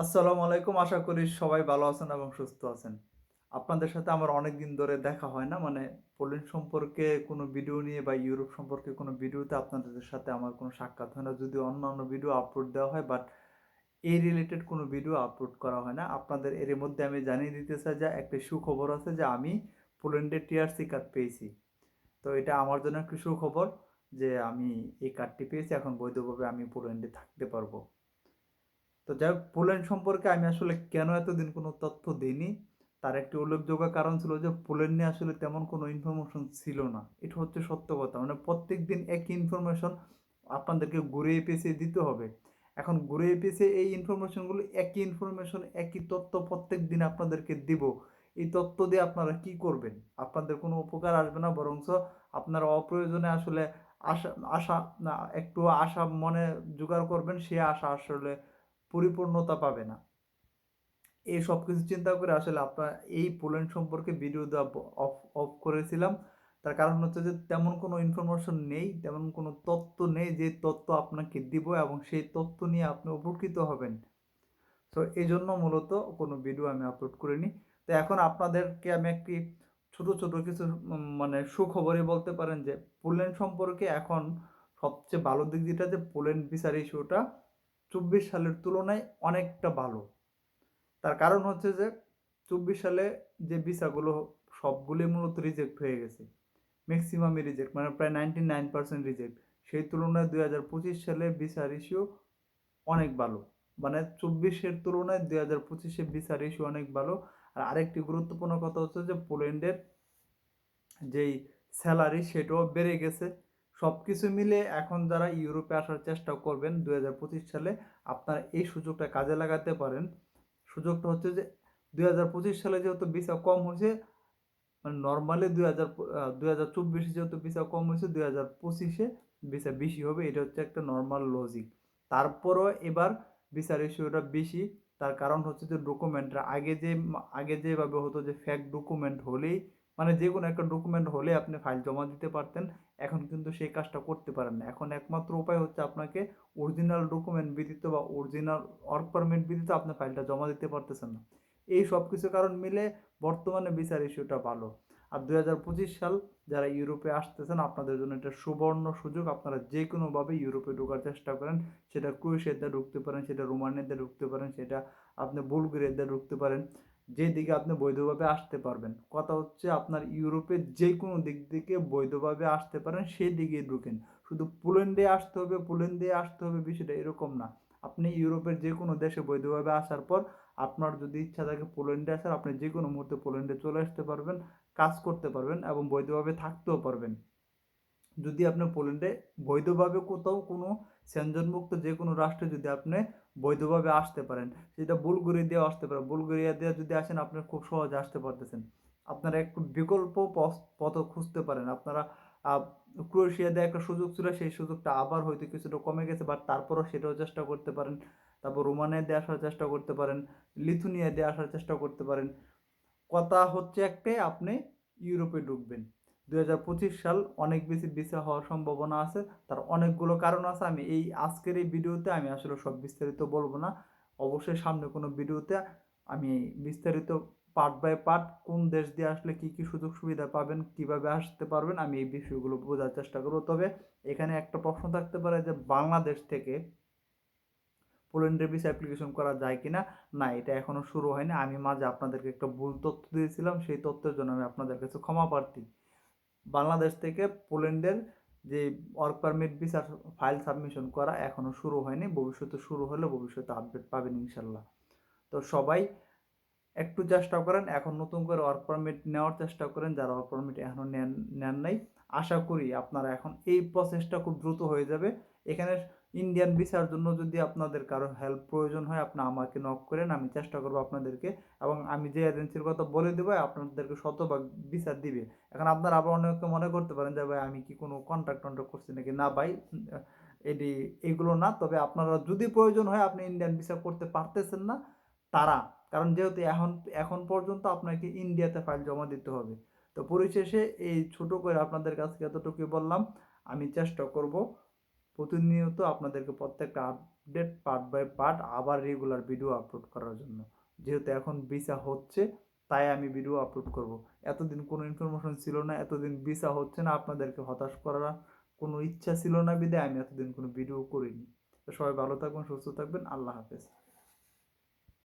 আসসালামু আলাইকুম। আশা করি সবাই ভালো আছেন এবং সুস্থ আছেন। আপনাদের সাথে আমার অনেকদিন ধরে দেখা হয় না। পোল্যান্ড সম্পর্কে কোনো ভিডিও নিয়ে বা ইউরোপ সম্পর্কে কোনো ভিডিওতে আপনাদের সাথে আমার কোনো সাক্ষাৎ হয় না। যদিও অন্যান্য ভিডিও আপলোড দেওয়া হয়, বাট এই রিলেটেড কোনো ভিডিও আপলোড করা হয় না। আপনাদের এর মধ্যে আমি জানিয়ে দিতে চাই যে একটা সুখবর আছে, যে আমি পোল্যান্ডের টিআরসি কার্ড পেয়েছি। তো এটা আমার জন্য একটি সুখবর যে আমি এই কার্ডটি পেয়েছি। এখন বৈধভাবে আমি পোল্যান্ডে থাকতে পারবো। তো যাই হোক, পোল্যান্ড সম্পর্কে আমি আসলে কেন এতদিন কোনো তথ্য দিইনি, তার একটি উল্লেখযোগ্য কারণ ছিল যে পোল্যান্ড নিয়ে আসলে তেমন কোনো ইনফরমেশন ছিল না। এটা হচ্ছে সত্য কথা। প্রত্যেক দিন একই ইনফরমেশন আপনাদেরকে ঘুরিয়ে পেঁচিয়ে দিতে হবে। এখন ঘুরিয়ে পেঁচিয়ে এই ইনফরমেশনগুলো, একই ইনফরমেশন, একই তথ্য প্রত্যেক দিন আপনাদেরকে দিব। এই তথ্য দিয়ে আপনারা কি করবেন? আপনাদের কোনো উপকার আসবে না, বরঞ্চ আপনারা অপ্রয়োজনে আসলে আশা আশা না একটু আশা মনে জোগাড় করবেন, সে আশা আসলে পরিপূর্ণতা পাবে না। এই সব কিছু চিন্তা করে আসলে আপনার এই পোল্যান্ড সম্পর্কে ভিডিও দেওয়া অফ অফ করেছিলাম। তার কারণ হচ্ছে যে তেমন কোনো ইনফরমেশন নেই, তেমন কোনো তথ্য নেই যে তথ্য আপনাকে দিব এবং সেই তথ্য নিয়ে আপনি উপকৃত হবেন। তো এই জন্য মূলত কোনো ভিডিও আমি আপলোড করিনি। তো এখন আপনাদেরকে আমি একটি ছোট ছোট কিছু সুখবরই বলতে পারেন যে পোল্যান্ড সম্পর্কে এখন সবচেয়ে ভালো দিক যেটা, যে পোল্যান্ড ভিসার ইস্যুটা 24 সালের তুলনায় অনেকটা ভালো। তার কারণ হচ্ছে যে 24 সালে যে ভিসাগুলো সবগুলোই মূলত রিজেক্ট হয়ে গেছে। ম্যাক্সিমামই রিজেক্ট, প্রায় 99% রিজেক্ট। সেই তুলনায় 2025 সালে ভিসার ইস্যু অনেক ভালো। 24-এর তুলনায় 2025-এ ভিসার ইস্যু অনেক ভালো। আর আরেকটি গুরুত্বপূর্ণ কথা হচ্ছে যে পোল্যান্ডের যেই স্যালারি সেটাও বেড়ে গেছে। সব কিছু মিলে এখন যারা ইউরোপে আসার চেষ্টা করবেন 2025 সালে, আপনারা এই সুযোগটা কাজে লাগাতে পারেন। সুযোগটা হচ্ছে যে 2025 সালে যেহেতু ভিসা কম হয়েছে, নর্মালি 2024 যেহেতু ভিসা কম হয়েছে, 2025-এ ভিসা বেশি হবে। এটা হচ্ছে একটা নর্মাল লজিক। তারপরও এবার ভিসার ইস্যুটা বেশি। তার কারণ হচ্ছে যে ডকুমেন্টরা আগে যেভাবে হতো যে ফেক ডকুমেন্ট হলেই, যে কোনো একটা ডকুমেন্ট হলে আপনি ফাইল জমা দিতে পারতেন। এখন কিন্তু সেই কাজটা করতে পারেন না। এখন একমাত্র উপায় হচ্ছে আপনাকে অরিজিনাল ডকুমেন্ট ব্যতীত বা অরিজিনাল ওয়ার্ক পারমিট ব্যতীত আপনি ফাইলটা জমা দিতে পারতেছেন না। এই সব কিছু কারণ মিলে বর্তমানে ভিসার ইস্যুটা ভালো। আর 2025 সাল যারা ইউরোপে আসতেছেন, আপনাদের জন্য এটা সুবর্ণ সুযোগ। আপনারা যে কোনোভাবে ইউরোপে ঢোকার চেষ্টা করেন। সেটা ক্রোয়েশিয়াতে ঢুকতে পারেন, সেটা রোমানিয়াতে ঢুকতে পারেন, সেটা আপনি বুলগেরিয়াতে ঢুকতে পারেন। যেদিকে আপনি বৈধভাবে আসতে পারবেন, কথা হচ্ছে আপনার ইউরোপের যে কোনো দিক থেকে বৈধভাবে আসতে পারেন সেই দিকে ঢুকেন। শুধু পোল্যান্ডে আসতে হবে, পোল্যান্ডে আসতে হবে, বিষয়টা এরকম না। আপনি ইউরোপের যে কোনো দেশে বৈধভাবে আসার পর আপনার যদি ইচ্ছা থাকে পোল্যান্ডে আসার, আপনি যে কোনো মুহূর্তে পোল্যান্ডে চলে আসতে পারবেন, কাজ করতে পারবেন এবং বৈধভাবে থাকতেও পারবেন। যদি আপনি পোল্যান্ডে বৈধভাবে কোথাও কোনো সেনজনমুক্ত যে কোনো রাষ্ট্রে যদি আপনি বৈধভাবে আসতে পারেন, সেটা বুলগেরিয়া দিয়ে আসতে পারেন। বুলগেরিয়া দিয়ে যদি আসেন, আপনি খুব সহজে আসতে পারতেছেন। আপনারা একটু বিকল্প পথ খুঁজতে পারেন। আপনারা আহ, ক্রোয়েশিয়া দিয়ে একটা সুযোগ ছিল, সেই সুযোগটা আবার হয়তো কিছুটা কমে গেছে, বাট তারপরও সেটাও চেষ্টা করতে পারেন। তারপর রোমানিয়া দিয়ে আসার চেষ্টা করতে পারেন, লিথুনিয়া দিয়ে আসার চেষ্টা করতে পারেন। কথা হচ্ছে একটাই, আপনি ইউরোপে ঢুকবেন। 2025 সাল অনেক বেশি ভিসা হওয়ার সম্ভাবনা আছে। তার অনেকগুলো কারণ আছে। আমি এই আজকের এই ভিডিওতে আমি আসলে সব বিস্তারিত বলবো না। অবশ্যই সামনে কোনো ভিডিওতে আমি বিস্তারিত পার্ট বাই পার্ট কোন দেশ দিয়ে আসলে কি কি সুযোগ সুবিধা পাবেন, কিভাবে আসতে পারবেন, আমি এই বিষয়গুলো বোঝার চেষ্টা করবো। তবে এখানে একটা প্রশ্ন থাকতে পারে যে বাংলাদেশ থেকে পোল্যান্ডের ভিসা অ্যাপ্লিকেশন করা যায় কিনা। না, এটা এখনো শুরু হয়নি। আমি মাঝে আপনাদেরকে একটা ভুল তথ্য দিয়েছিলাম, সেই তথ্যের জন্য আমি আপনাদের কাছে ক্ষমা প্রার্থী। বাংলাদেশ থেকে পোল্যান্ডের যে ওয়ার্ক পারমিট ভিসার ফাইল সাবমিশন করা এখনো শুরু হয়নি। ভবিষ্যতে শুরু হলে ভবিষ্যতে আপডেট পাবেন ইনশাল্লাহ। তো সবাই একটু চেষ্টা করেন, এখন নতুন করে ওয়ার্ক পারমিট নেওয়ার চেষ্টা করেন যারা ওয়ার্ক পারমিট এখনো নেন নাই। আশা করি আপনারা এখন এই প্রসেসটা খুব দ্রুত হয়ে যাবে। এখানে ইন্ডিয়ান ভিসার জন্য যদি আপনাদের কারো হেল্প প্রয়োজন হয়, আপনি আমাকে নক করেন, আমি চেষ্টা করবো আপনাদেরকে, এবং আমি যে এজেন্সির কথা বলে দেবো আপনাদেরকে শতভাগ ভিসা দিবে। এখন আপনারা আবার অনেকে মনে করতে পারেন যে ভাই আমি কি কোনো কন্ট্রাক্ট করছি নাকি। না ভাই, এটি এগুলো না। তবে আপনারা যদি প্রয়োজন হয়, আপনি ইন্ডিয়ান ভিসা করতে পারতেছেন না, তারা, কারণ যেহেতু এখন এখন পর্যন্ত আপনাকে ইন্ডিয়াতে ফাইল জমা দিতে হবে। তো পরিশেষে এই ছোট করে আপনাদের কাছে এতটুকুই বললাম। আমি চেষ্টা করব প্রতিনিয়ত আপনাদেরকে প্রত্যেকটা আপডেট পার্ট বাই পার্ট আবার রেগুলার ভিডিও আপলোড করার জন্য। যেহেতু এখন ভিসা হচ্ছে তাই আমি ভিডিও আপলোড করব। এতদিন কোনো ইনফরমেশন ছিল না, এতদিন ভিসা হচ্ছে না, আপনাদেরকে হতাশ করার কোনো ইচ্ছা ছিল না বিধায় আমি এতদিন কোনো ভিডিও করিনি। তো সবাই ভালো থাকবেন, সুস্থ থাকবেন। আল্লাহ হাফেজ।